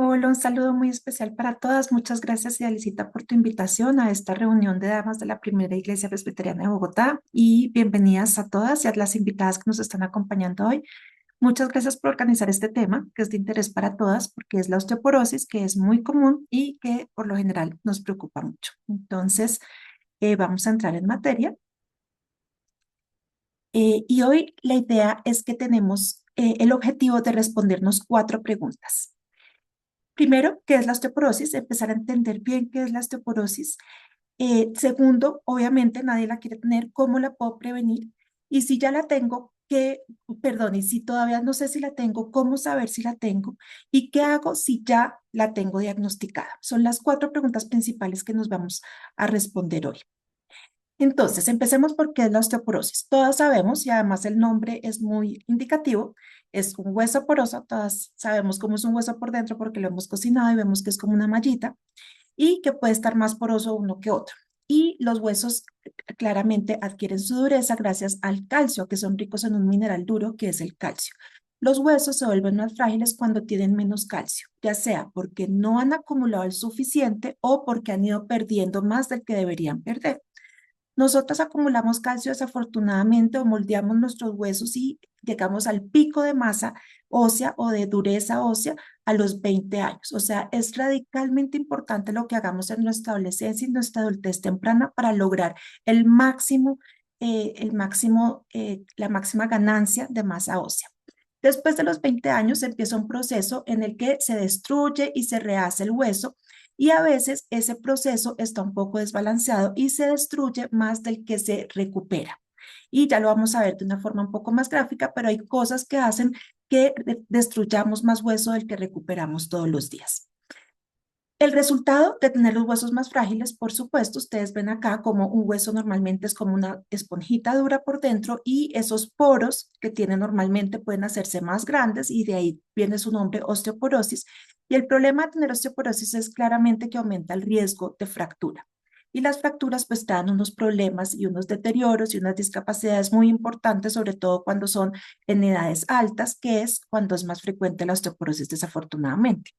Hola, un saludo muy especial para todas. Muchas gracias, Idealicita, por tu invitación a esta reunión de damas de la Primera Iglesia Presbiteriana de Bogotá y bienvenidas a todas y a las invitadas que nos están acompañando hoy. Muchas gracias por organizar este tema, que es de interés para todas, porque es la osteoporosis, que es muy común y que por lo general nos preocupa mucho. Entonces, vamos a entrar en materia. Y hoy la idea es que tenemos el objetivo de respondernos cuatro preguntas. Primero, ¿qué es la osteoporosis? Empezar a entender bien qué es la osteoporosis. Segundo, obviamente nadie la quiere tener, ¿cómo la puedo prevenir? Y si ya la tengo, y si todavía no sé si la tengo, ¿cómo saber si la tengo? ¿Y qué hago si ya la tengo diagnosticada? Son las cuatro preguntas principales que nos vamos a responder hoy. Entonces, empecemos por qué es la osteoporosis. Todas sabemos, y además el nombre es muy indicativo, es un hueso poroso. Todas sabemos cómo es un hueso por dentro porque lo hemos cocinado y vemos que es como una mallita y que puede estar más poroso uno que otro. Y los huesos claramente adquieren su dureza gracias al calcio, que son ricos en un mineral duro que es el calcio. Los huesos se vuelven más frágiles cuando tienen menos calcio, ya sea porque no han acumulado el suficiente o porque han ido perdiendo más del que deberían perder. Nosotros acumulamos calcio desafortunadamente o moldeamos nuestros huesos y llegamos al pico de masa ósea o de dureza ósea a los 20 años. O sea, es radicalmente importante lo que hagamos en nuestra adolescencia y nuestra adultez temprana para lograr la máxima ganancia de masa ósea. Después de los 20 años empieza un proceso en el que se destruye y se rehace el hueso y a veces ese proceso está un poco desbalanceado y se destruye más del que se recupera. Y ya lo vamos a ver de una forma un poco más gráfica, pero hay cosas que hacen que destruyamos más hueso del que recuperamos todos los días. El resultado de tener los huesos más frágiles, por supuesto, ustedes ven acá como un hueso normalmente es como una esponjita dura por dentro y esos poros que tiene normalmente pueden hacerse más grandes y de ahí viene su nombre osteoporosis. Y el problema de tener osteoporosis es claramente que aumenta el riesgo de fractura. Y las fracturas pues dan unos problemas y unos deterioros y unas discapacidades muy importantes, sobre todo cuando son en edades altas, que es cuando es más frecuente la osteoporosis desafortunadamente.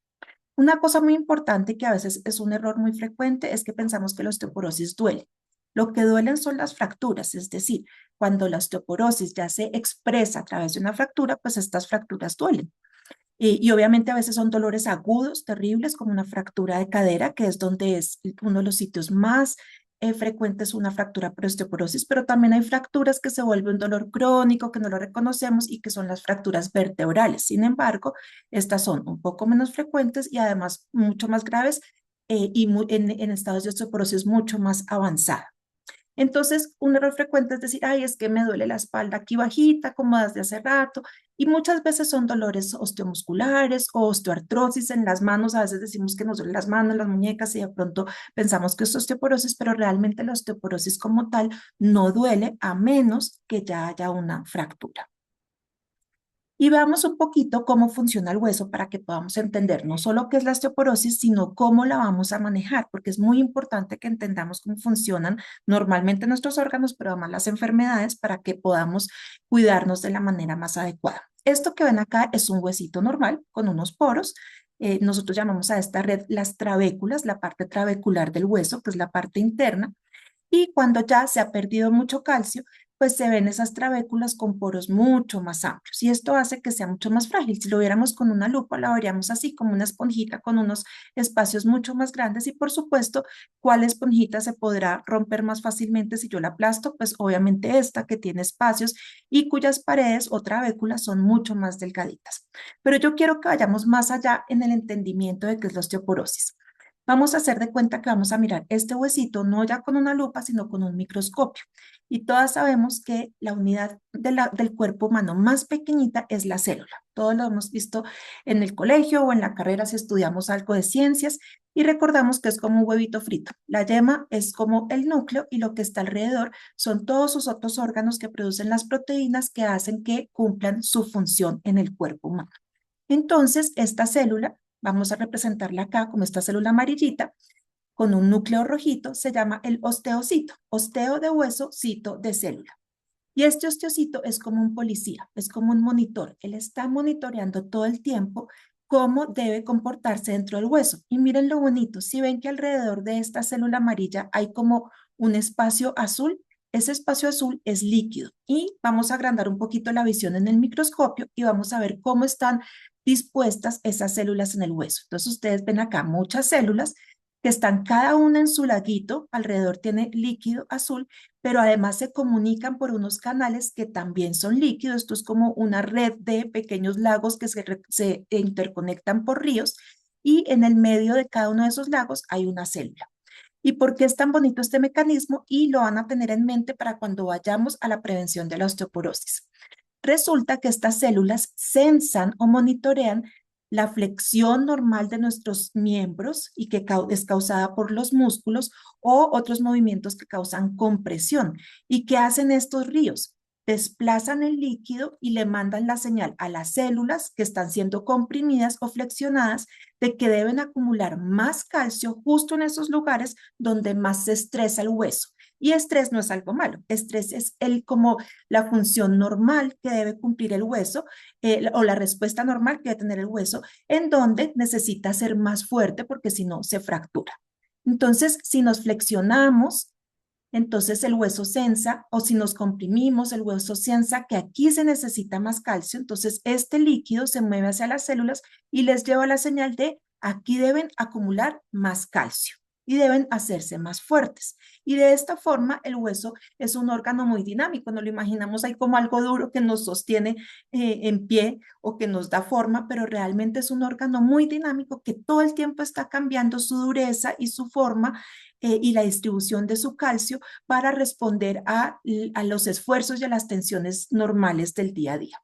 Una cosa muy importante que a veces es un error muy frecuente es que pensamos que la osteoporosis duele. Lo que duelen son las fracturas, es decir, cuando la osteoporosis ya se expresa a través de una fractura, pues estas fracturas duelen. Y obviamente a veces son dolores agudos, terribles, como una fractura de cadera, que es donde es uno de los sitios más frecuentes una fractura por osteoporosis, pero también hay fracturas que se vuelven un dolor crónico, que no lo reconocemos y que son las fracturas vertebrales. Sin embargo, estas son un poco menos frecuentes y además mucho más graves en estados de osteoporosis mucho más avanzada. Entonces, un error frecuente es decir, ay, es que me duele la espalda aquí bajita, como desde hace rato, y muchas veces son dolores osteomusculares o osteoartrosis en las manos. A veces decimos que nos duelen las manos, las muñecas, y de pronto pensamos que es osteoporosis, pero realmente la osteoporosis como tal no duele a menos que ya haya una fractura. Y veamos un poquito cómo funciona el hueso para que podamos entender no solo qué es la osteoporosis, sino cómo la vamos a manejar, porque es muy importante que entendamos cómo funcionan normalmente nuestros órganos, pero además las enfermedades para que podamos cuidarnos de la manera más adecuada. Esto que ven acá es un huesito normal con unos poros. Nosotros llamamos a esta red las trabéculas, la parte trabecular del hueso, que es la parte interna. Y cuando ya se ha perdido mucho calcio, pues se ven esas trabéculas con poros mucho más amplios y esto hace que sea mucho más frágil. Si lo viéramos con una lupa, la veríamos así como una esponjita con unos espacios mucho más grandes y por supuesto, ¿cuál esponjita se podrá romper más fácilmente si yo la aplasto? Pues obviamente esta que tiene espacios y cuyas paredes o trabéculas son mucho más delgaditas. Pero yo quiero que vayamos más allá en el entendimiento de qué es la osteoporosis. Vamos a hacer de cuenta que vamos a mirar este huesito no ya con una lupa, sino con un microscopio. Y todas sabemos que la unidad del cuerpo humano más pequeñita es la célula. Todos lo hemos visto en el colegio o en la carrera si estudiamos algo de ciencias y recordamos que es como un huevito frito. La yema es como el núcleo y lo que está alrededor son todos sus otros órganos que producen las proteínas que hacen que cumplan su función en el cuerpo humano. Entonces, esta célula, vamos a representarla acá como esta célula amarillita, con un núcleo rojito, se llama el osteocito. Osteo de hueso, cito de célula. Y este osteocito es como un policía, es como un monitor. Él está monitoreando todo el tiempo cómo debe comportarse dentro del hueso. Y miren lo bonito, si ven que alrededor de esta célula amarilla hay como un espacio azul, ese espacio azul es líquido y vamos a agrandar un poquito la visión en el microscopio y vamos a ver cómo están dispuestas esas células en el hueso. Entonces ustedes ven acá muchas células que están cada una en su laguito, alrededor tiene líquido azul, pero además se comunican por unos canales que también son líquidos. Esto es como una red de pequeños lagos que se interconectan por ríos y en el medio de cada uno de esos lagos hay una célula. ¿Y por qué es tan bonito este mecanismo? Y lo van a tener en mente para cuando vayamos a la prevención de la osteoporosis. Resulta que estas células sensan o monitorean la flexión normal de nuestros miembros y que es causada por los músculos o otros movimientos que causan compresión. ¿Y qué hacen estos ríos? Desplazan el líquido y le mandan la señal a las células que están siendo comprimidas o flexionadas de que deben acumular más calcio justo en esos lugares donde más se estresa el hueso. Y estrés no es algo malo, estrés es como la función normal que debe cumplir el hueso o la respuesta normal que debe tener el hueso, en donde necesita ser más fuerte porque si no se fractura. Entonces, si nos flexionamos, entonces el hueso sensa, o si nos comprimimos, el hueso sensa que aquí se necesita más calcio, entonces este líquido se mueve hacia las células y les lleva la señal de aquí deben acumular más calcio y deben hacerse más fuertes. Y de esta forma el hueso es un órgano muy dinámico, nos lo imaginamos ahí como algo duro que nos sostiene en pie o que nos da forma, pero realmente es un órgano muy dinámico que todo el tiempo está cambiando su dureza y su forma y la distribución de su calcio para responder a los esfuerzos y a las tensiones normales del día a día.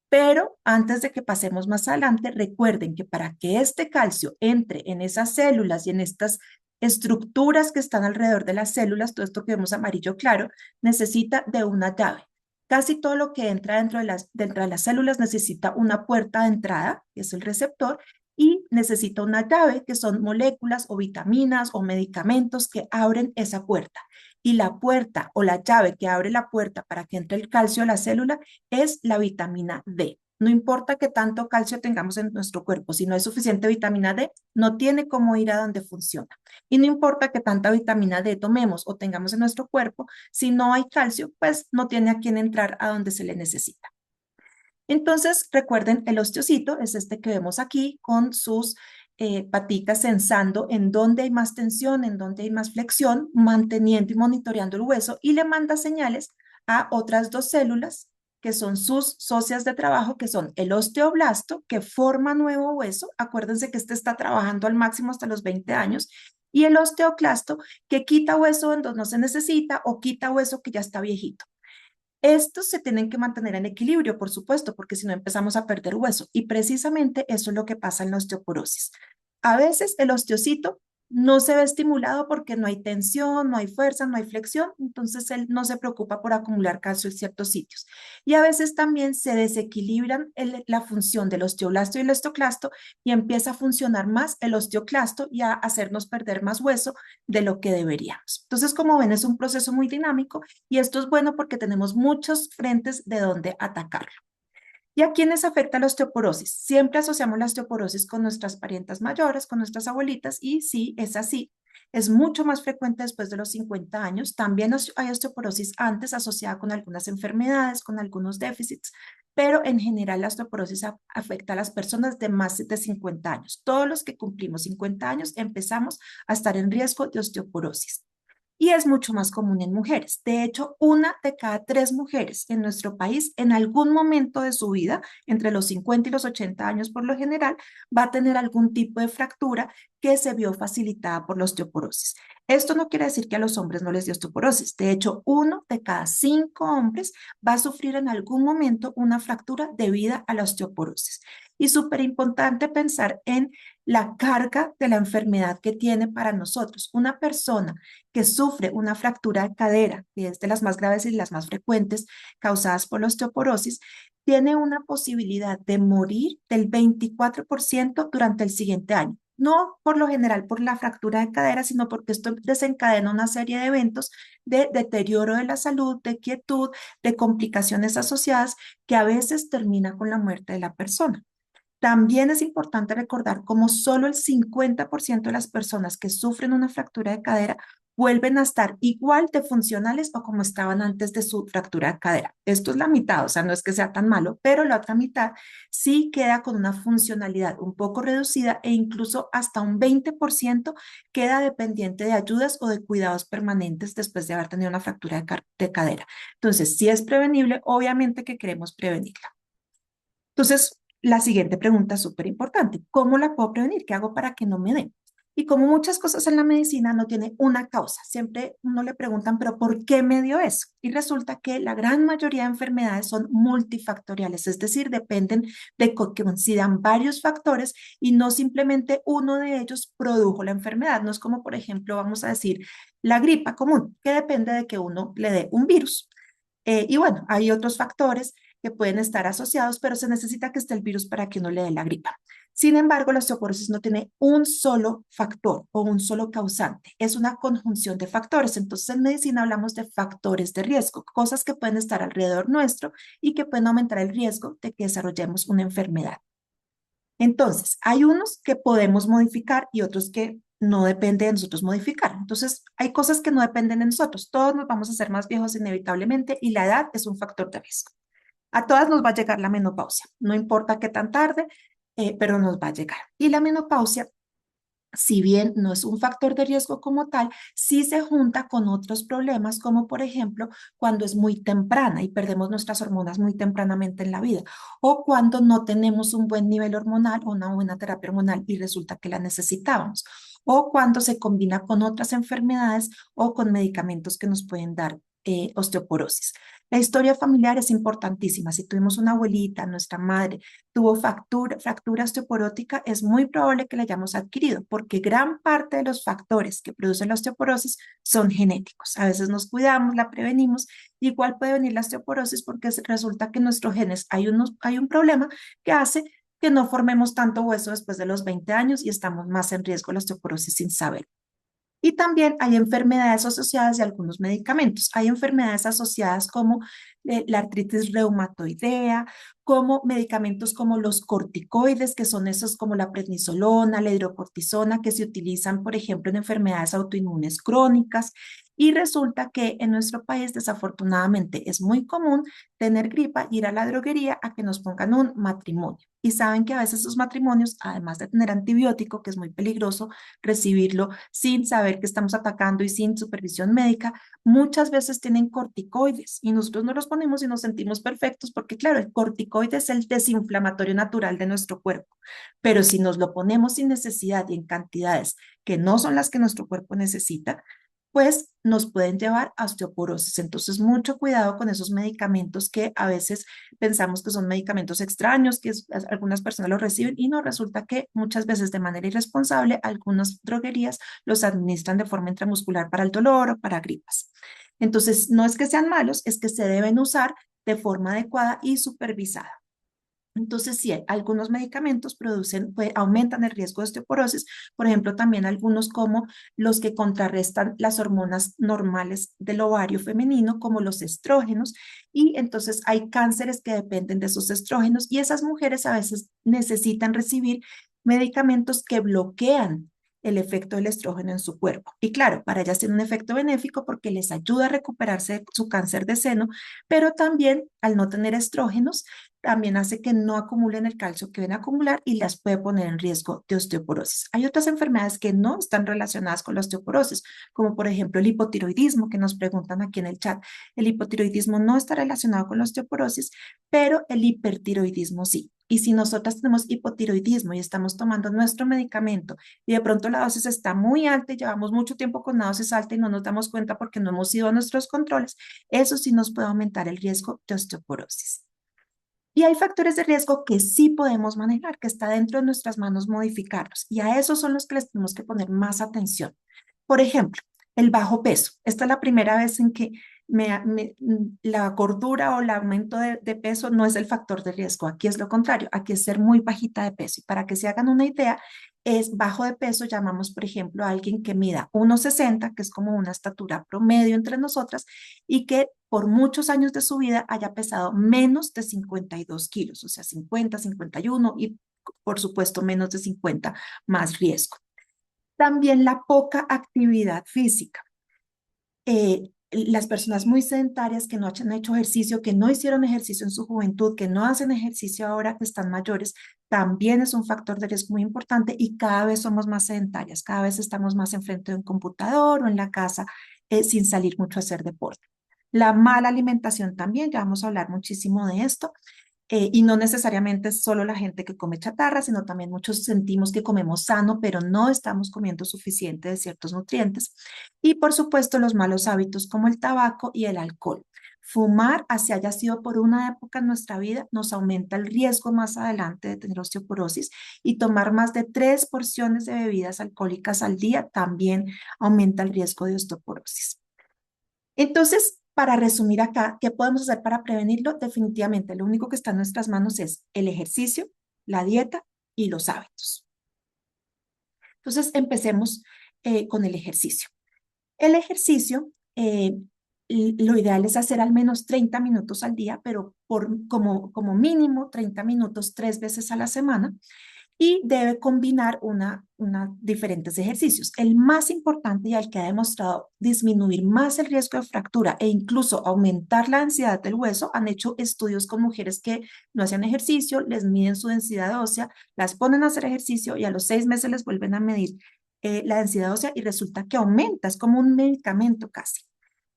Pero antes de que pasemos más adelante, recuerden que para que este calcio entre en esas células y en estas estructuras que están alrededor de las células, todo esto que vemos amarillo claro, necesita de una llave. Casi todo lo que entra dentro de las células necesita una puerta de entrada, que es el receptor, y necesita una llave, que son moléculas o vitaminas o medicamentos que abren esa puerta. Y la puerta o la llave que abre la puerta para que entre el calcio a la célula es la vitamina D. No importa qué tanto calcio tengamos en nuestro cuerpo, si no hay suficiente vitamina D, no tiene cómo ir a donde funciona. Y no importa qué tanta vitamina D tomemos o tengamos en nuestro cuerpo, si no hay calcio, pues no tiene a quién entrar a donde se le necesita. Entonces, recuerden, el osteocito es este que vemos aquí con sus paticas sensando en dónde hay más tensión, en dónde hay más flexión, manteniendo y monitoreando el hueso y le manda señales a otras dos células que son sus socias de trabajo, que son el osteoblasto, que forma nuevo hueso. Acuérdense que este está trabajando al máximo hasta los 20 años. Y el osteoclasto, que quita hueso donde no se necesita o quita hueso que ya está viejito. Estos se tienen que mantener en equilibrio, por supuesto, porque si no empezamos a perder hueso. Y precisamente eso es lo que pasa en la osteoporosis. A veces el osteocito no se ve estimulado porque no hay tensión, no hay fuerza, no hay flexión, entonces él no se preocupa por acumular calcio en ciertos sitios. Y a veces también se desequilibran la función del osteoblasto y el osteoclasto y empieza a funcionar más el osteoclasto y a hacernos perder más hueso de lo que deberíamos. Entonces, como ven, es un proceso muy dinámico y esto es bueno porque tenemos muchos frentes de donde atacarlo. ¿Y a quiénes afecta la osteoporosis? Siempre asociamos la osteoporosis con nuestras parientas mayores, con nuestras abuelitas, y sí, es así. Es mucho más frecuente después de los 50 años. También hay osteoporosis antes asociada con algunas enfermedades, con algunos déficits, pero en general la osteoporosis afecta a las personas de más de 50 años. Todos los que cumplimos 50 años empezamos a estar en riesgo de osteoporosis y es mucho más común en mujeres. De hecho, una de cada tres mujeres en nuestro país en algún momento de su vida, entre los 50 y los 80 años por lo general, va a tener algún tipo de fractura que se vio facilitada por la osteoporosis. Esto no quiere decir que a los hombres no les dio osteoporosis. De hecho, uno de cada cinco hombres va a sufrir en algún momento una fractura debida a la osteoporosis. Y súper importante pensar en la carga de la enfermedad que tiene para nosotros. Una persona que sufre una fractura de cadera, que es de las más graves y las más frecuentes causadas por la osteoporosis, tiene una posibilidad de morir del 24% durante el siguiente año. No por lo general por la fractura de cadera, sino porque esto desencadena una serie de eventos de deterioro de la salud, de quietud, de complicaciones asociadas que a veces termina con la muerte de la persona. También es importante recordar cómo solo el 50% de las personas que sufren una fractura de cadera vuelven a estar igual de funcionales o como estaban antes de su fractura de cadera. Esto es la mitad, o sea, no es que sea tan malo, pero la otra mitad sí queda con una funcionalidad un poco reducida e incluso hasta un 20% queda dependiente de ayudas o de cuidados permanentes después de haber tenido una fractura de cadera. Entonces, si es prevenible, obviamente que queremos prevenirla. Entonces, la siguiente pregunta es súper importante. ¿Cómo la puedo prevenir? ¿Qué hago para que no me dé? Y como muchas cosas en la medicina no tiene una causa, siempre uno le preguntan, pero ¿por qué me dio eso? Y resulta que la gran mayoría de enfermedades son multifactoriales, es decir, dependen de que coincidan varios factores y no simplemente uno de ellos produjo la enfermedad. No es como, por ejemplo, vamos a decir, la gripa común, que depende de que uno le dé un virus. Y bueno, hay otros factores que pueden estar asociados, pero se necesita que esté el virus para que uno le dé la gripa. Sin embargo, la osteoporosis no tiene un solo factor o un solo causante, es una conjunción de factores. Entonces, en medicina hablamos de factores de riesgo, cosas que pueden estar alrededor nuestro y que pueden aumentar el riesgo de que desarrollemos una enfermedad. Entonces, hay unos que podemos modificar y otros que no depende de nosotros modificar. Entonces, hay cosas que no dependen de nosotros. Todos nos vamos a hacer más viejos inevitablemente y la edad es un factor de riesgo. A todas nos va a llegar la menopausia, no importa qué tan tarde, pero nos va a llegar. Y la menopausia, si bien no es un factor de riesgo como tal, sí se junta con otros problemas, como por ejemplo cuando es muy temprana y perdemos nuestras hormonas muy tempranamente en la vida, o cuando no tenemos un buen nivel hormonal o una buena terapia hormonal y resulta que la necesitábamos, o cuando se combina con otras enfermedades o con medicamentos que nos pueden dar osteoporosis. La historia familiar es importantísima. Si tuvimos una abuelita, nuestra madre, tuvo fractura osteoporótica, es muy probable que la hayamos adquirido, porque gran parte de los factores que producen la osteoporosis son genéticos. A veces nos cuidamos, la prevenimos, igual puede venir la osteoporosis porque resulta que en nuestros genes hay un problema que hace que no formemos tanto hueso después de los 20 años y estamos más en riesgo de la osteoporosis sin saber. Y también hay enfermedades asociadas de algunos medicamentos. Hay enfermedades asociadas como la artritis reumatoidea, como medicamentos como los corticoides, que son esos como la prednisolona, la hidrocortisona, que se utilizan, por ejemplo, en enfermedades autoinmunes crónicas. Y resulta que en nuestro país, desafortunadamente, es muy común tener gripa, ir a la droguería a que nos pongan un matrimonio. Y saben que a veces esos matrimonios, además de tener antibiótico, que es muy peligroso recibirlo sin saber que estamos atacando y sin supervisión médica, muchas veces tienen corticoides y nosotros no los ponemos y nos sentimos perfectos porque, claro, el corticoide es el desinflamatorio natural de nuestro cuerpo, pero si nos lo ponemos sin necesidad y en cantidades que no son las que nuestro cuerpo necesita, pues nos pueden llevar a osteoporosis. Entonces, mucho cuidado con esos medicamentos que a veces pensamos que son medicamentos extraños, que algunas personas los reciben y no, resulta que muchas veces de manera irresponsable algunas droguerías los administran de forma intramuscular para el dolor o para gripas. Entonces, no es que sean malos, es que se deben usar de forma adecuada y supervisada. Entonces, sí, algunos medicamentos aumentan el riesgo de osteoporosis, por ejemplo, también algunos como los que contrarrestan las hormonas normales del ovario femenino, como los estrógenos, y entonces hay cánceres que dependen de esos estrógenos y esas mujeres a veces necesitan recibir medicamentos que bloquean el efecto del estrógeno en su cuerpo. Y claro, para ellas tiene un efecto benéfico porque les ayuda a recuperarse de su cáncer de seno, pero también al no tener estrógenos, también hace que no acumulen el calcio que deben acumular y las puede poner en riesgo de osteoporosis. Hay otras enfermedades que no están relacionadas con la osteoporosis, como por ejemplo el hipotiroidismo, que nos preguntan aquí en el chat. El hipotiroidismo no está relacionado con la osteoporosis, pero el hipertiroidismo sí. Y si nosotras tenemos hipotiroidismo y estamos tomando nuestro medicamento y de pronto la dosis está muy alta y llevamos mucho tiempo con la dosis alta y no nos damos cuenta porque no hemos ido a nuestros controles, eso sí nos puede aumentar el riesgo de osteoporosis. Y hay factores de riesgo que sí podemos manejar, que está dentro de nuestras manos modificarlos. Y a esos son los que les tenemos que poner más atención. Por ejemplo, el bajo peso. Esta es la primera vez en que la gordura o el aumento de peso no es el factor de riesgo. Aquí es lo contrario. Aquí es ser muy bajita de peso. Y para que se hagan una idea, es bajo de peso, llamamos, por ejemplo, a alguien que mida 1,60, que es como una estatura promedio entre nosotras, y que por muchos años de su vida haya pesado menos de 52 kilos, o sea, 50, 51, y por supuesto, menos de 50, más riesgo. También la poca actividad física. Las personas muy sedentarias que no han hecho ejercicio, que no hicieron ejercicio en su juventud, que no hacen ejercicio ahora que están mayores, también es un factor de riesgo muy importante y cada vez somos más sedentarias, cada vez estamos más enfrente de un computador o en la casa sin salir mucho a hacer deporte. La mala alimentación también, ya vamos a hablar muchísimo de esto. Y no necesariamente es solo la gente que come chatarra, sino también muchos sentimos que comemos sano, pero no estamos comiendo suficiente de ciertos nutrientes. Y por supuesto, los malos hábitos como el tabaco y el alcohol. Fumar, así haya sido por una época en nuestra vida, nos aumenta el riesgo más adelante de tener osteoporosis y tomar más de 3 porciones de bebidas alcohólicas al día también aumenta el riesgo de osteoporosis. Entonces, para resumir acá, ¿qué podemos hacer para prevenirlo? Definitivamente, lo único que está en nuestras manos es el ejercicio, la dieta y los hábitos. Entonces, empecemos con el ejercicio. El ejercicio, lo ideal es hacer al menos 30 minutos al día, pero como mínimo 30 minutos 3 veces a la semana y debe combinar diferentes ejercicios. El más importante y el que ha demostrado disminuir más el riesgo de fractura e incluso aumentar la densidad del hueso, han hecho estudios con mujeres que no hacían ejercicio, les miden su densidad ósea, las ponen a hacer ejercicio y a los 6 meses les vuelven a medir la densidad ósea y resulta que aumenta, es como un medicamento casi.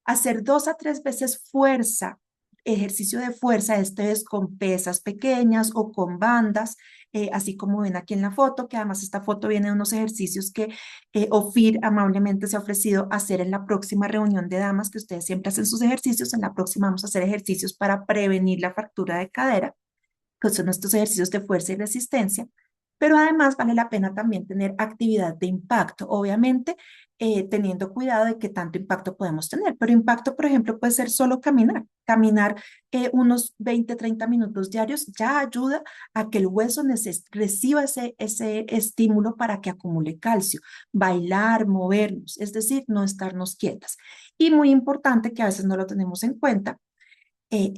Hacer 2 a 3 veces fuerza, ejercicio de fuerza, este es con pesas pequeñas o con bandas, así como ven aquí en la foto, que además esta foto viene de unos ejercicios que Ofir amablemente se ha ofrecido hacer en la próxima reunión de damas, que ustedes siempre hacen sus ejercicios, en la próxima vamos a hacer ejercicios para prevenir la fractura de cadera, que son estos ejercicios de fuerza y resistencia, pero además vale la pena también tener actividad de impacto, obviamente teniendo cuidado de qué tanto impacto podemos tener, pero impacto, por ejemplo, puede ser solo caminar unos 20, 30 minutos diarios ya ayuda a que el hueso reciba ese estímulo para que acumule calcio, bailar, movernos, es decir, no estarnos quietas. Y muy importante que a veces no lo tenemos en cuenta,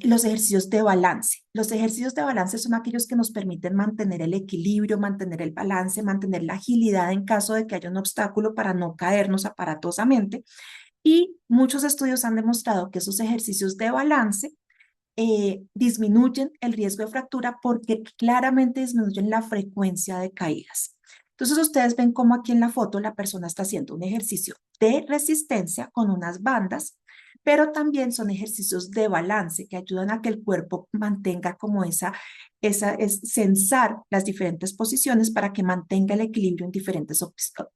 los ejercicios de balance. Los ejercicios de balance son aquellos que nos permiten mantener el equilibrio, mantener el balance, mantener la agilidad en caso de que haya un obstáculo para no caernos aparatosamente. Y muchos estudios han demostrado que esos ejercicios de balance disminuyen el riesgo de fractura porque claramente disminuyen la frecuencia de caídas. Entonces ustedes ven cómo aquí en la foto la persona está haciendo un ejercicio de resistencia con unas bandas, pero también son ejercicios de balance que ayudan a que el cuerpo mantenga como sensar las diferentes posiciones para que mantenga el equilibrio en diferentes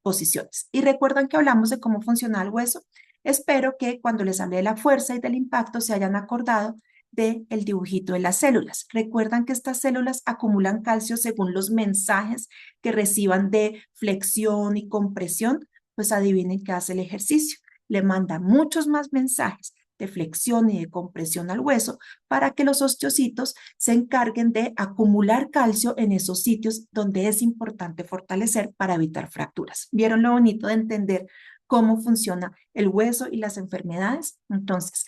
posiciones. Y recuerdan que hablamos de cómo funciona el hueso. Espero que cuando les hablé de la fuerza y del impacto se hayan acordado del dibujito de las células. Recuerdan que estas células acumulan calcio según los mensajes que reciban de flexión y compresión. Pues adivinen qué hace el ejercicio. Le manda muchos más mensajes de flexión y de compresión al hueso para que los osteocitos se encarguen de acumular calcio en esos sitios donde es importante fortalecer para evitar fracturas. ¿Vieron lo bonito de entender cómo funciona el hueso y las enfermedades? Entonces,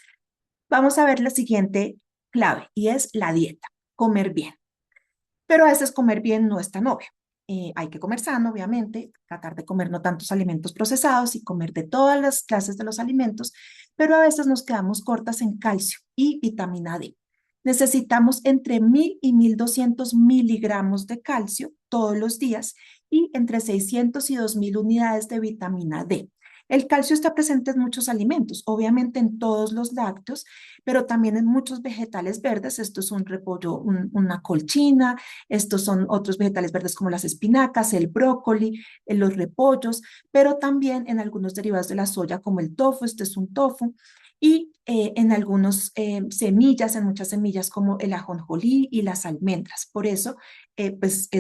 vamos a ver la siguiente clave y es la dieta, comer bien. Pero a veces comer bien no es tan obvio. Hay que comer sano, obviamente, tratar de comer no tantos alimentos procesados y comer de todas las clases de los alimentos, pero a veces nos quedamos cortas en calcio y vitamina D. Necesitamos entre 1000 y 1200 miligramos de calcio todos los días y entre 600 y 2000 unidades de vitamina D. El calcio está presente en muchos alimentos, obviamente en todos los lácteos, pero también en muchos vegetales verdes. Esto es un repollo, una colchina, estos son otros vegetales verdes como las espinacas, el brócoli, los repollos, pero también en algunos derivados de la soya como el tofu, este es un tofu, y en algunas semillas, en muchas semillas como el ajonjolí y las almendras. Por eso,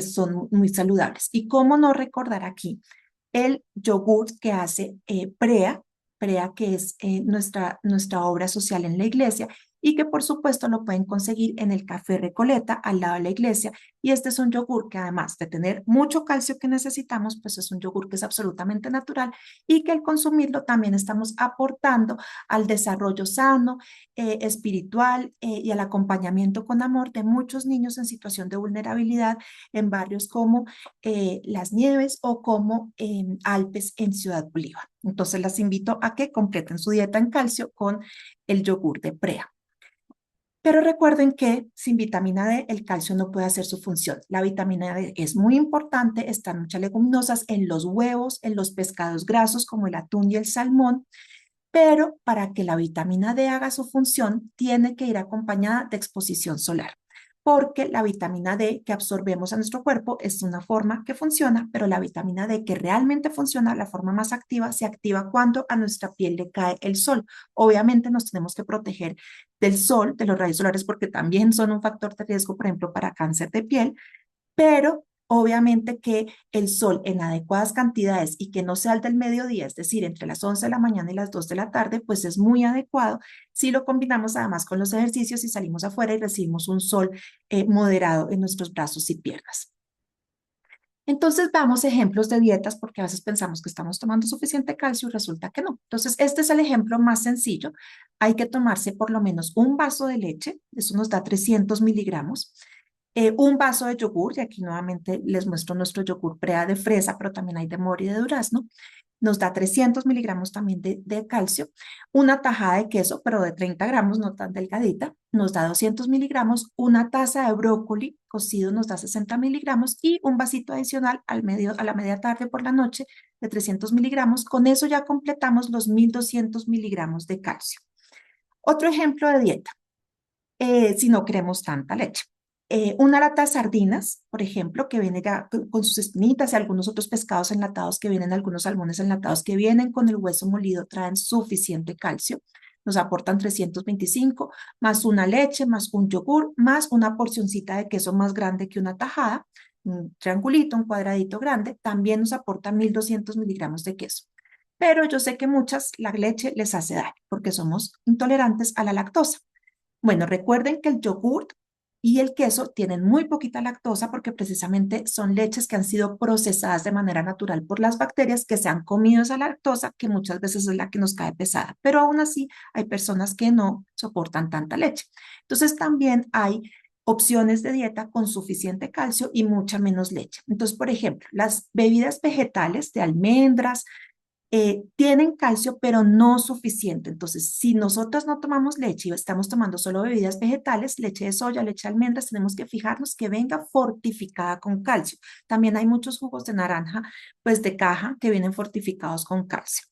son muy saludables. ¿Y cómo no recordar aquí el yogur que hace PREA que es nuestra obra social en la iglesia y que por supuesto lo pueden conseguir en el Café Recoleta al lado de la iglesia. Y este es un yogur que además de tener mucho calcio que necesitamos, pues es un yogur que es absolutamente natural y que al consumirlo también estamos aportando al desarrollo sano, espiritual y al acompañamiento con amor de muchos niños en situación de vulnerabilidad en barrios como Las Nieves o como en Alpes en Ciudad Bolívar. Entonces las invito a que completen su dieta en calcio con el yogur de Prea. Pero recuerden que sin vitamina D el calcio no puede hacer su función. La vitamina D es muy importante, está en muchas leguminosas, en los huevos, en los pescados grasos como el atún y el salmón, pero para que la vitamina D haga su función, tiene que ir acompañada de exposición solar, porque la vitamina D que absorbemos a nuestro cuerpo es una forma que funciona, pero la vitamina D que realmente funciona, la forma más activa, se activa cuando a nuestra piel le cae el sol. Obviamente nos tenemos que proteger del sol, de los rayos solares, porque también son un factor de riesgo, por ejemplo, para cáncer de piel, pero obviamente que el sol en adecuadas cantidades y que no sea el del mediodía, es decir, entre las 11 de la mañana y las 2 de la tarde, pues es muy adecuado si lo combinamos además con los ejercicios y salimos afuera y recibimos un sol moderado en nuestros brazos y piernas. Entonces, damos ejemplos de dietas porque a veces pensamos que estamos tomando suficiente calcio y resulta que no. Entonces, este es el ejemplo más sencillo. Hay que tomarse por lo menos un vaso de leche, eso nos da 300 miligramos, un vaso de yogur, y aquí nuevamente les muestro nuestro yogur Prea de fresa, pero también hay de mora y de durazno, nos da 300 miligramos también de calcio, una tajada de queso, pero de 30 gramos, no tan delgadita, nos da 200 miligramos, una taza de brócoli cocido nos da 60 miligramos y un vasito adicional a la media tarde por la noche de 300 miligramos. Con eso ya completamos los 1200 miligramos de calcio. Otro ejemplo de dieta si no queremos tanta leche. Una lata de sardinas, por ejemplo, que viene ya con sus espinitas y algunos otros pescados enlatados que vienen, algunos salmones enlatados que vienen con el hueso molido, traen suficiente calcio. Nos aportan 325, más una leche, más un yogur, más una porcioncita de queso más grande que una tajada, un triangulito, un cuadradito grande, también nos aporta 1200 miligramos de queso. Pero yo sé que muchas la leche les hace daño porque somos intolerantes a la lactosa. Bueno, recuerden que el yogurt y el queso tienen muy poquita lactosa porque precisamente son leches que han sido procesadas de manera natural por las bacterias que se han comido esa lactosa, que muchas veces es la que nos cae pesada. Pero aún así hay personas que no soportan tanta leche. Entonces también hay opciones de dieta con suficiente calcio y mucha menos leche. Entonces, por ejemplo, las bebidas vegetales de almendras, tienen calcio, pero no suficiente. Entonces, si nosotros no tomamos leche y estamos tomando solo bebidas vegetales, leche de soya, leche de almendras, tenemos que fijarnos que venga fortificada con calcio. También hay muchos jugos de naranja, pues de caja, que vienen fortificados con calcio.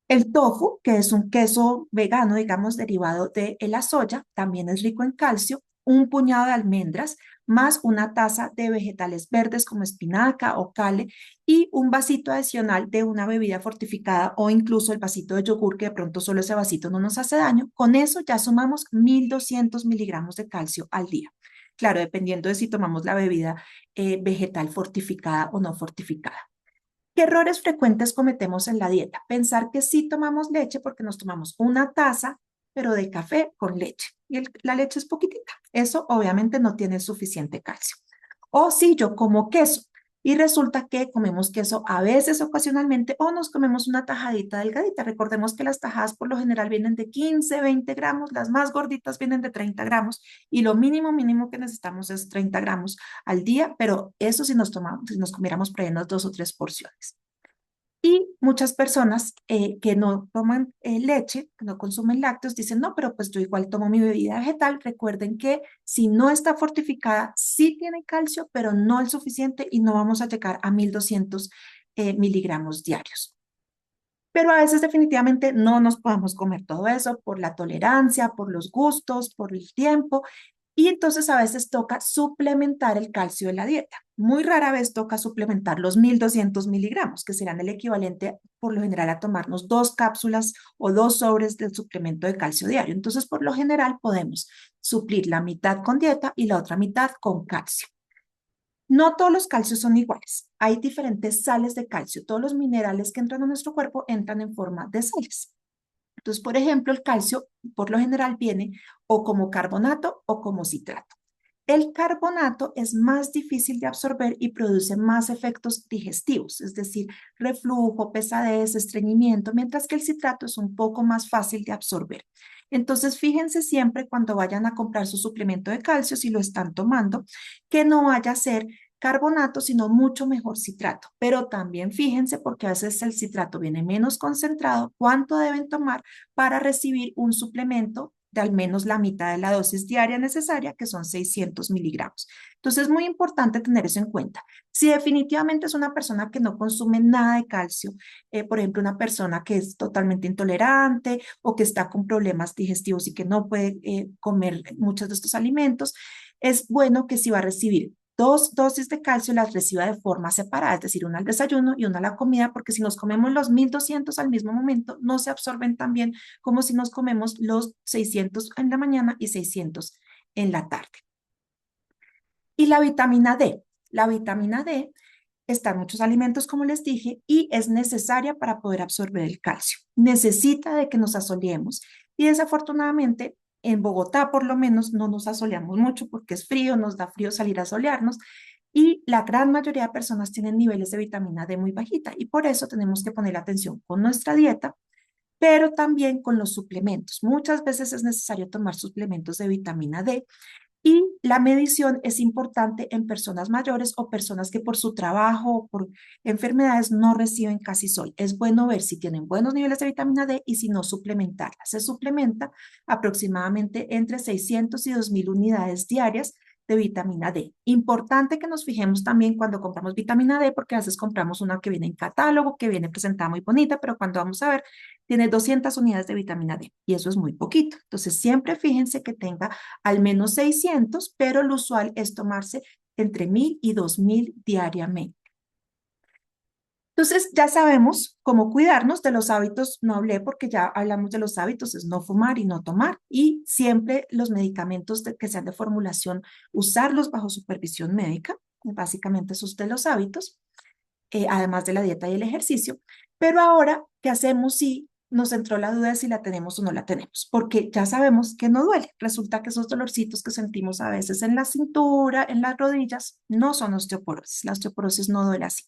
El tofu, que es un queso vegano, digamos, derivado de la soya, también es rico en calcio, un puñado de almendras, más una taza de vegetales verdes como espinaca o cale y un vasito adicional de una bebida fortificada o incluso el vasito de yogur, que de pronto solo ese vasito no nos hace daño. Con eso ya sumamos 1200 miligramos de calcio al día. Claro, dependiendo de si tomamos la bebida vegetal fortificada o no fortificada. ¿Qué errores frecuentes cometemos en la dieta? Pensar que sí tomamos leche porque nos tomamos una taza, pero de café con leche. Y la leche es poquitita. Eso obviamente no tiene suficiente calcio. O si yo como queso y resulta que comemos queso a veces ocasionalmente o nos comemos una tajadita delgadita. Recordemos que las tajadas por lo general vienen de 15, 20 gramos, las más gorditas vienen de 30 gramos y lo mínimo mínimo que necesitamos es 30 gramos al día, pero eso si nos tomamos, si nos comiéramos por ahí unas 2 o 3 porciones. Y muchas personas que no toman leche, que no consumen lácteos, dicen, no, pero pues yo igual tomo mi bebida vegetal. Recuerden que si no está fortificada, sí tiene calcio, pero no el suficiente y no vamos a llegar a 1200 miligramos diarios. Pero a veces definitivamente no nos podemos comer todo eso por la tolerancia, por los gustos, por el tiempo. Y entonces a veces toca suplementar el calcio de la dieta. Muy rara vez toca suplementar los 1200 miligramos, que serán el equivalente por lo general a tomarnos 2 cápsulas o 2 sobres del suplemento de calcio diario. Entonces, por lo general podemos suplir la mitad con dieta y la otra mitad con calcio. No todos los calcios son iguales. Hay diferentes sales de calcio. Todos los minerales que entran a nuestro cuerpo entran en forma de sales. Entonces, por ejemplo, el calcio por lo general viene o como carbonato o como citrato. El carbonato es más difícil de absorber y produce más efectos digestivos, es decir, reflujo, pesadez, estreñimiento, mientras que el citrato es un poco más fácil de absorber. Entonces, fíjense siempre cuando vayan a comprar su suplemento de calcio, si lo están tomando, que no vaya a ser carbonato, sino mucho mejor citrato. Pero también fíjense, porque a veces el citrato viene menos concentrado, cuánto deben tomar para recibir un suplemento de al menos la mitad de la dosis diaria necesaria, que son 600 miligramos. Entonces, es muy importante tener eso en cuenta. Si definitivamente es una persona que no consume nada de calcio, por ejemplo, una persona que es totalmente intolerante o que está con problemas digestivos y que no puede comer muchos de estos alimentos, es bueno que si va a recibir dos dosis de calcio las reciba de forma separada, es decir, una al desayuno y una a la comida, porque si nos comemos los 1200 al mismo momento, no se absorben tan bien como si nos comemos los 600 en la mañana y 600 en la tarde. Y la vitamina D. La vitamina D está en muchos alimentos, como les dije, y es necesaria para poder absorber el calcio. Necesita de que nos asoleemos. Y desafortunadamente, en Bogotá, por lo menos, no nos asoleamos mucho porque es frío, nos da frío salir a solearnos. Y la gran mayoría de personas tienen niveles de vitamina D muy bajita. Y por eso tenemos que poner atención con nuestra dieta, pero también con los suplementos. Muchas veces es necesario tomar suplementos de vitamina D y la medición es importante en personas mayores o personas que por su trabajo o por enfermedades no reciben casi sol. Es bueno ver si tienen buenos niveles de vitamina D y si no suplementarla. Se suplementa aproximadamente entre 600 y 2000 unidades diarias de vitamina D. Importante que nos fijemos también cuando compramos vitamina D, porque a veces compramos una que viene en catálogo, que viene presentada muy bonita, pero cuando vamos a ver, tiene 200 unidades de vitamina D y eso es muy poquito. Entonces, siempre fíjense que tenga al menos 600, pero lo usual es tomarse entre 1000 y 2000 diariamente. Entonces, ya sabemos cómo cuidarnos de los hábitos. No hablé porque ya hablamos de los hábitos, es no fumar y no tomar. Y siempre los medicamentos que sean de formulación, usarlos bajo supervisión médica. Básicamente, esos de los hábitos, además de la dieta y el ejercicio. Pero ahora, ¿qué hacemos si nos entró la duda de si la tenemos o no la tenemos? Porque ya sabemos que no duele. Resulta que esos dolorcitos que sentimos a veces en la cintura, en las rodillas, no son osteoporosis. La osteoporosis no duele así.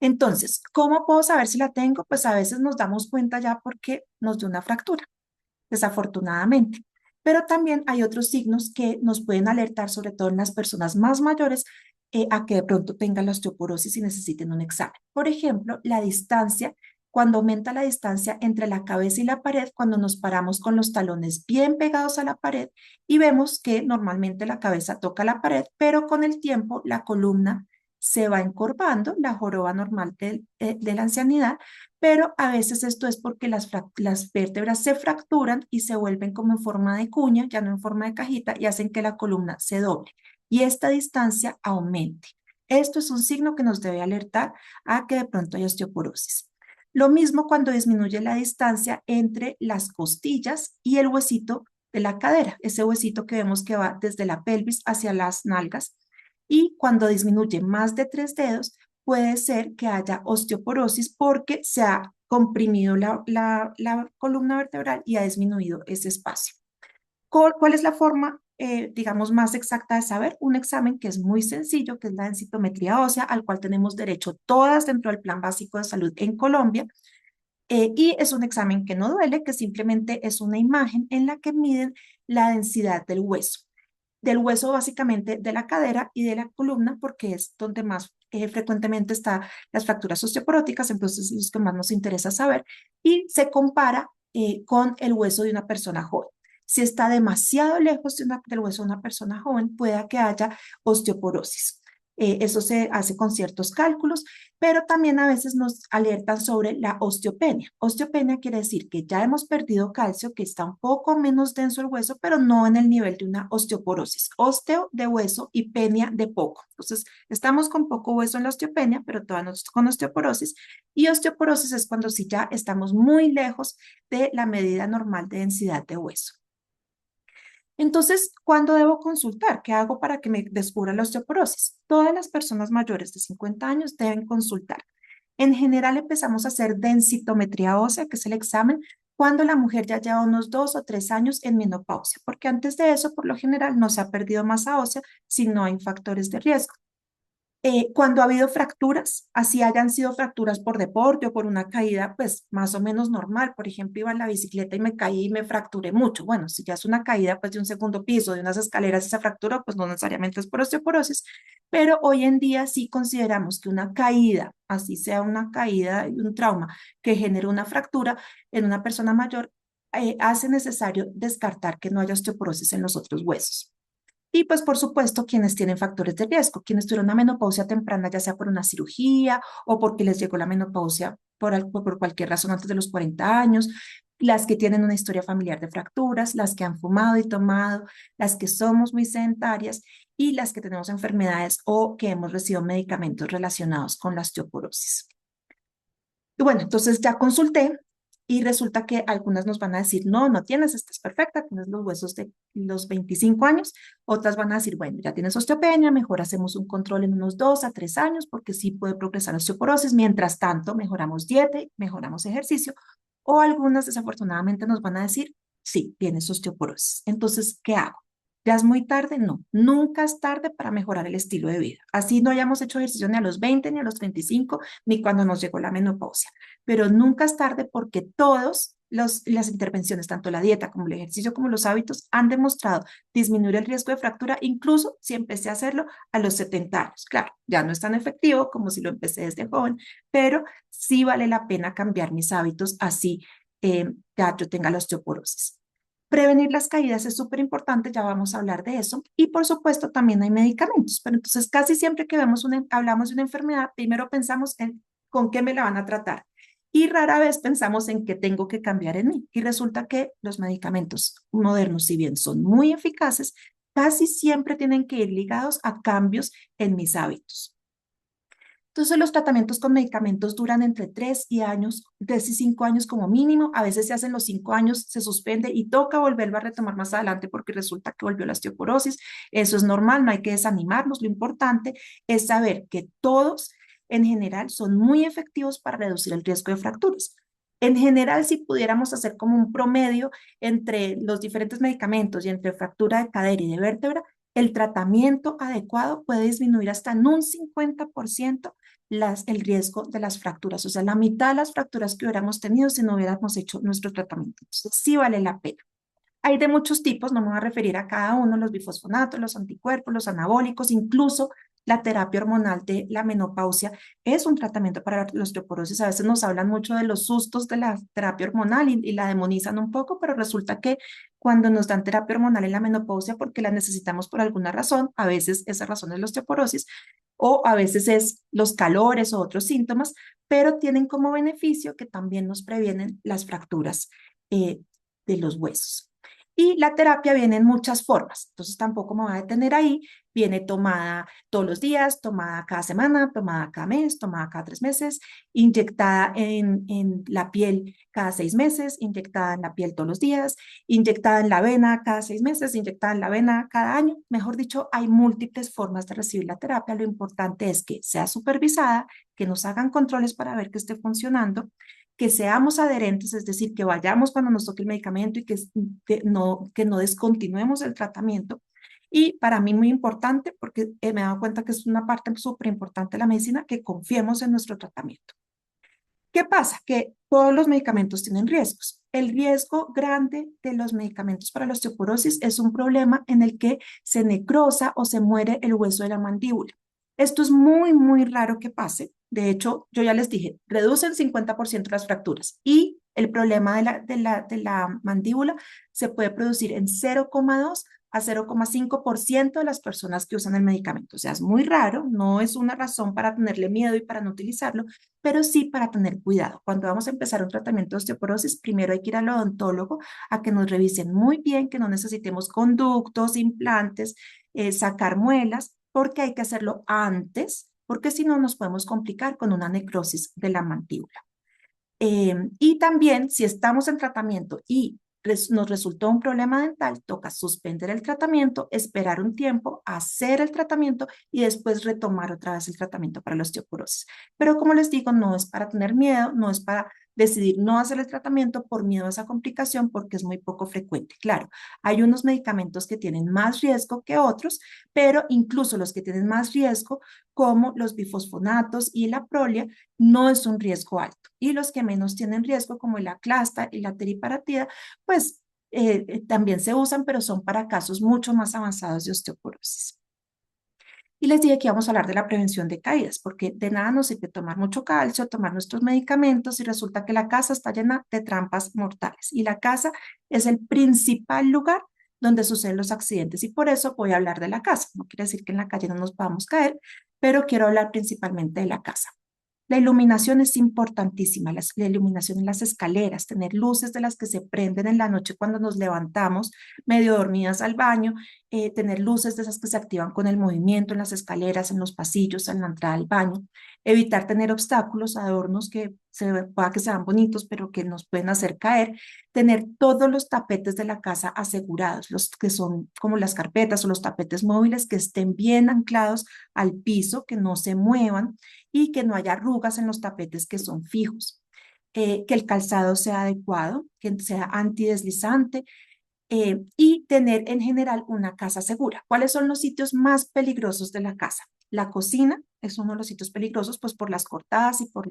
Entonces, ¿cómo puedo saber si la tengo? Pues a veces nos damos cuenta ya porque nos dio una fractura, desafortunadamente. Pero también hay otros signos que nos pueden alertar, sobre todo en las personas más mayores, a que de pronto tengan la osteoporosis y necesiten un examen. Por ejemplo, la distancia, cuando aumenta la distancia entre la cabeza y la pared, cuando nos paramos con los talones bien pegados a la pared y vemos que normalmente la cabeza toca la pared, pero con el tiempo la columna se va encorvando, la joroba normal de la ancianidad, pero a veces esto es porque las vértebras se fracturan y se vuelven como en forma de cuña, ya no en forma de cajita, y hacen que la columna se doble y esta distancia aumente. Esto es un signo que nos debe alertar a que de pronto hay osteoporosis. Lo mismo cuando disminuye la distancia entre las costillas y el huesito de la cadera, ese huesito que vemos que va desde la pelvis hacia las nalgas. Y cuando disminuye más de 3 dedos, puede ser que haya osteoporosis porque se ha comprimido la columna vertebral y ha disminuido ese espacio. ¿Cuál es la forma, digamos, más exacta de saber? Un examen que es muy sencillo, que es la densitometría ósea, al cual tenemos derecho todas dentro del Plan Básico de Salud en Colombia. Y es un examen que no duele, que simplemente es una imagen en la que miden la densidad del hueso básicamente de la cadera y de la columna, porque es donde más frecuentemente están las fracturas osteoporóticas, entonces es los que más nos interesa saber, y se compara con el hueso de una persona joven. Si está demasiado lejos del hueso de una persona joven, puede que haya osteoporosis. Eso se hace con ciertos cálculos, pero también a veces nos alertan sobre la osteopenia. Osteopenia quiere decir que ya hemos perdido calcio, que está un poco menos denso el hueso, pero no en el nivel de una osteoporosis. Osteo de hueso y penia de poco. Entonces, estamos con poco hueso en la osteopenia, pero todavía no con osteoporosis. Y osteoporosis es cuando sí ya estamos muy lejos de la medida normal de densidad de hueso. Entonces, ¿cuándo debo consultar? ¿Qué hago para que me descubra la osteoporosis? Todas las personas mayores de 50 años deben consultar. En general empezamos a hacer densitometría ósea, que es el examen cuando la mujer ya lleva unos 2 o 3 años en menopausia, porque antes de eso, por lo general, no se ha perdido masa ósea si no hay factores de riesgo. Cuando ha habido fracturas, así hayan sido fracturas por deporte o por una caída, pues más o menos normal. Por ejemplo, iba en la bicicleta y me caí y me fracturé mucho. Bueno, si ya es una caída pues de un segundo piso, de unas escaleras, esa fractura, pues no necesariamente es por osteoporosis, pero hoy en día sí consideramos que una caída, así sea una caída y un trauma que genere una fractura en una persona mayor, hace necesario descartar que no haya osteoporosis en los otros huesos. Y pues por supuesto quienes tienen factores de riesgo, quienes tuvieron una menopausia temprana, ya sea por una cirugía o porque les llegó la menopausia por cualquier razón antes de los 40 años, las que tienen una historia familiar de fracturas, las que han fumado y tomado, las que somos muy sedentarias y las que tenemos enfermedades o que hemos recibido medicamentos relacionados con la osteoporosis. Y bueno, entonces ya consulté y resulta que algunas nos van a decir, no, no tienes, estás perfecta, tienes los huesos de los 25 años. Otras van a decir, bueno, ya tienes osteopenia, mejor hacemos un control en unos 2 a 3 años porque sí puede progresar osteoporosis. Mientras tanto, mejoramos dieta, mejoramos ejercicio. O algunas desafortunadamente nos van a decir, sí, tienes osteoporosis. Entonces, ¿qué hago? ¿Ya es muy tarde? No, nunca es tarde para mejorar el estilo de vida. Así no hayamos hecho ejercicio ni a los 20 ni a los 35 ni cuando nos llegó la menopausia. Pero nunca es tarde porque las intervenciones, tanto la dieta como el ejercicio como los hábitos, han demostrado disminuir el riesgo de fractura, incluso si empecé a hacerlo a los 70 años. Claro, ya no es tan efectivo como si lo empecé desde joven, pero sí vale la pena cambiar mis hábitos así ya yo tenga la osteoporosis. Prevenir las caídas es súper importante, ya vamos a hablar de eso. Y por supuesto también hay medicamentos, pero entonces casi siempre que hablamos de una enfermedad, primero pensamos en con qué me la van a tratar. Y rara vez pensamos en qué tengo que cambiar en mí. Y resulta que los medicamentos modernos, si bien son muy eficaces, casi siempre tienen que ir ligados a cambios en mis hábitos. Entonces, los tratamientos con medicamentos duran entre 3 y 5 años como mínimo. A veces se hacen los 5 años, se suspende y toca volverlo a retomar más adelante porque resulta que volvió la osteoporosis. Eso es normal, no hay que desanimarnos. Lo importante es saber que todos, en general, son muy efectivos para reducir el riesgo de fracturas. En general, si pudiéramos hacer como un promedio entre los diferentes medicamentos y entre fractura de cadera y de vértebra, el tratamiento adecuado puede disminuir hasta en un 50% el riesgo de las fracturas, o sea, la mitad de las fracturas que hubiéramos tenido si no hubiéramos hecho nuestro tratamiento. Entonces, sí vale la pena. Hay de muchos tipos, no me voy a referir a cada uno, los bifosfonatos, los anticuerpos, los anabólicos, incluso la terapia hormonal de la menopausia es un tratamiento para la osteoporosis. A veces nos hablan mucho de los sustos de la terapia hormonal y la demonizan un poco, pero resulta que cuando nos dan terapia hormonal en la menopausia porque la necesitamos por alguna razón, a veces esa razón es la osteoporosis o a veces es los calores o otros síntomas, pero tienen como beneficio que también nos previenen las fracturas eh, de los huesos. Y la terapia viene en muchas formas, entonces tampoco me voy a detener ahí. Viene tomada todos los días, tomada cada semana, tomada cada mes, tomada cada 3 meses, inyectada en la piel cada 6 meses, inyectada en la piel todos los días, inyectada en la vena cada 6 meses, inyectada en la vena cada año. Mejor dicho, hay múltiples formas de recibir la terapia. Lo importante es que sea supervisada, que nos hagan controles para ver que esté funcionando, que seamos adherentes, es decir, que vayamos cuando nos toque el medicamento y que no descontinuemos el tratamiento. Y para mí muy importante, porque me he dado cuenta que es una parte súper importante de la medicina, que confiemos en nuestro tratamiento. ¿Qué pasa? Que todos los medicamentos tienen riesgos. El riesgo grande de los medicamentos para la osteoporosis es un problema en el que se necrosa o se muere el hueso de la mandíbula. Esto es muy, muy raro que pase. De hecho, yo ya les dije, reducen 50% las fracturas y el problema de la mandíbula se puede producir en 0,2 a 0,5% de las personas que usan el medicamento. O sea, es muy raro, no es una razón para tenerle miedo y para no utilizarlo, pero sí para tener cuidado. Cuando vamos a empezar un tratamiento de osteoporosis, primero hay que ir al odontólogo a que nos revisen muy bien, que no necesitemos conductos, implantes, sacar muelas, porque hay que hacerlo antes, porque si no nos podemos complicar con una necrosis de la mandíbula. Y también, si estamos en tratamiento y nos resultó un problema dental, toca suspender el tratamiento, esperar un tiempo, hacer el tratamiento y después retomar otra vez el tratamiento para la osteoporosis. Pero como les digo, no es para tener miedo, no es para decidir no hacer el tratamiento por miedo a esa complicación porque es muy poco frecuente. Claro, hay unos medicamentos que tienen más riesgo que otros, pero incluso los que tienen más riesgo, como los bifosfonatos y la prolia, no es un riesgo alto. Y los que menos tienen riesgo, como la aclasta y la teriparatida, pues también se usan, pero son para casos mucho más avanzados de osteoporosis. Y les dije que íbamos a hablar de la prevención de caídas, porque de nada nos sirve tomar mucho calcio, tomar nuestros medicamentos y resulta que la casa está llena de trampas mortales. Y la casa es el principal lugar donde suceden los accidentes y por eso voy a hablar de la casa. No quiere decir que en la calle no nos podamos caer, pero quiero hablar principalmente de la casa. La iluminación es importantísima, la iluminación en las escaleras, tener luces de las que se prenden en la noche cuando nos levantamos medio dormidas al baño, tener luces de esas que se activan con el movimiento en las escaleras, en los pasillos, en la entrada al baño, evitar tener obstáculos, adornos que pueda que sean bonitos, pero que nos pueden hacer caer, tener todos los tapetes de la casa asegurados, los que son como las carpetas o los tapetes móviles que estén bien anclados al piso, que no se muevan y que no haya arrugas en los tapetes que son fijos, que el calzado sea adecuado, que sea antideslizante y tener en general una casa segura. ¿Cuáles son los sitios más peligrosos de la casa? La cocina es uno de los sitios peligrosos, pues por las cortadas y por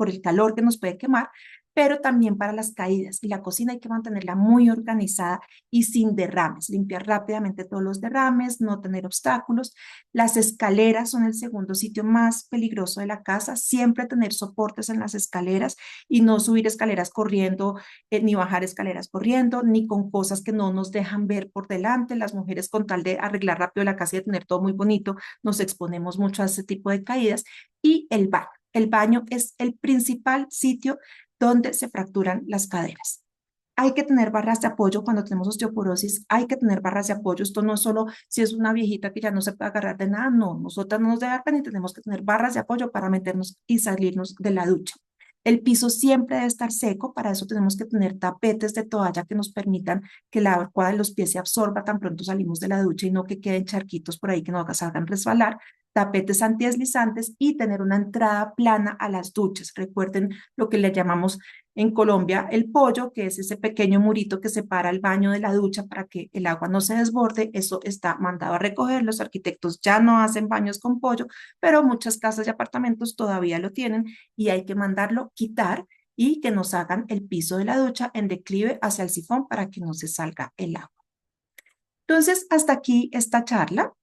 el calor que nos puede quemar, pero también para las caídas. Y la cocina hay que mantenerla muy organizada y sin derrames, limpiar rápidamente todos los derrames, no tener obstáculos. Las escaleras son el segundo sitio más peligroso de la casa, siempre tener soportes en las escaleras y no subir escaleras corriendo, ni bajar escaleras corriendo, ni con cosas que no nos dejan ver por delante. Las mujeres con tal de arreglar rápido la casa y de tener todo muy bonito, nos exponemos mucho a ese tipo de caídas. Y el baño. El baño es el principal sitio donde se fracturan las caderas. Hay que tener barras de apoyo cuando tenemos osteoporosis, hay que tener barras de apoyo. Esto no es solo si es una viejita que ya no se puede agarrar de nada, no, nosotras no nos debe dar pena y tenemos que tener barras de apoyo para meternos y salirnos de la ducha. El piso siempre debe estar seco, para eso tenemos que tener tapetes de toalla que nos permitan que el agua de los pies se absorba tan pronto salimos de la ducha y no que queden charquitos por ahí que no hagan resbalar, tapetes antideslizantes y tener una entrada plana a las duchas. Recuerden lo que le llamamos en Colombia el pollo, que es ese pequeño murito que separa el baño de la ducha para que el agua no se desborde. Eso está mandado a recoger. Los arquitectos ya no hacen baños con pollo, pero muchas casas y apartamentos todavía lo tienen y hay que mandarlo quitar y que nos hagan el piso de la ducha en declive hacia el sifón para que no se salga el agua. Entonces, hasta aquí esta charla.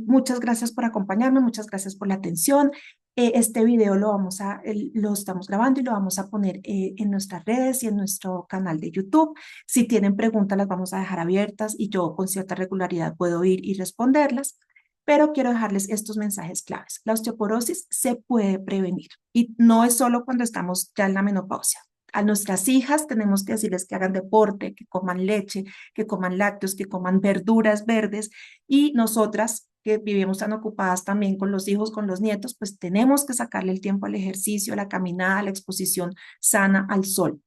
Muchas gracias por acompañarme, muchas gracias por la atención. Este video lo estamos grabando y lo vamos a poner en nuestras redes y en nuestro canal de YouTube. Si tienen preguntas, las vamos a dejar abiertas y yo con cierta regularidad puedo ir y responderlas. Pero quiero dejarles estos mensajes claves. La osteoporosis se puede prevenir y no es solo cuando estamos ya en la menopausia. A nuestras hijas tenemos que decirles que hagan deporte, que coman leche, que coman lácteos, que coman verduras verdes y nosotras que vivimos tan ocupadas también con los hijos, con los nietos, pues tenemos que sacarle el tiempo al ejercicio, a la caminada, a la exposición sana al sol.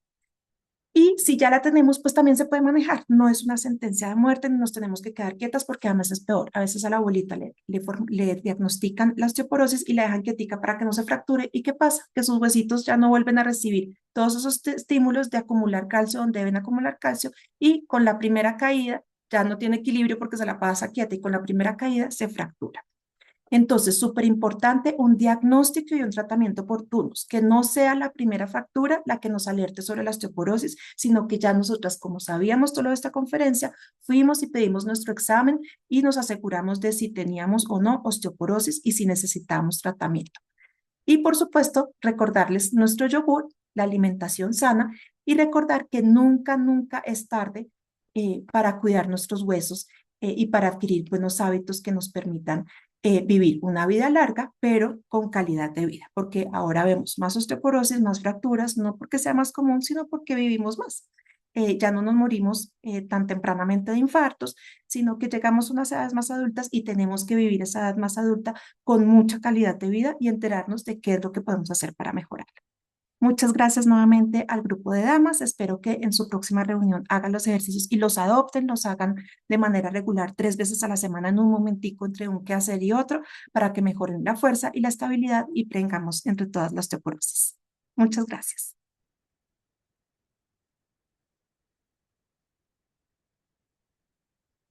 Y si ya la tenemos, pues también se puede manejar. No es una sentencia de muerte, ni nos tenemos que quedar quietas porque además es peor. A veces a la abuelita le diagnostican la osteoporosis y la dejan quietica para que no se fracture. ¿Y qué pasa? Que sus huesitos ya no vuelven a recibir todos esos estímulos de acumular calcio donde deben acumular calcio y con la primera caída ya no tiene equilibrio porque se la pasa quieta y con la primera caída se fractura. Entonces, súper importante un diagnóstico y un tratamiento oportunos, que no sea la primera fractura la que nos alerte sobre la osteoporosis, sino que ya nosotras, como sabíamos todo lo de esta conferencia, fuimos y pedimos nuestro examen y nos aseguramos de si teníamos o no osteoporosis y si necesitamos tratamiento. Y por supuesto, recordarles nuestro yogur, la alimentación sana y recordar que nunca, nunca es tarde para cuidar nuestros huesos y para adquirir buenos hábitos que nos permitan vivir una vida larga, pero con calidad de vida, porque ahora vemos más osteoporosis, más fracturas, no porque sea más común, sino porque vivimos más. Ya no nos morimos tan tempranamente de infartos, sino que llegamos a unas edades más adultas y tenemos que vivir esa edad más adulta con mucha calidad de vida y enterarnos de qué es lo que podemos hacer para mejorar. Muchas gracias nuevamente al grupo de damas. Espero que en su próxima reunión hagan los ejercicios y los adopten, los hagan de manera regular 3 veces a la semana en un momentico entre un quehacer y otro para que mejoren la fuerza y la estabilidad y prevengamos entre todas las osteoporosis. Muchas gracias.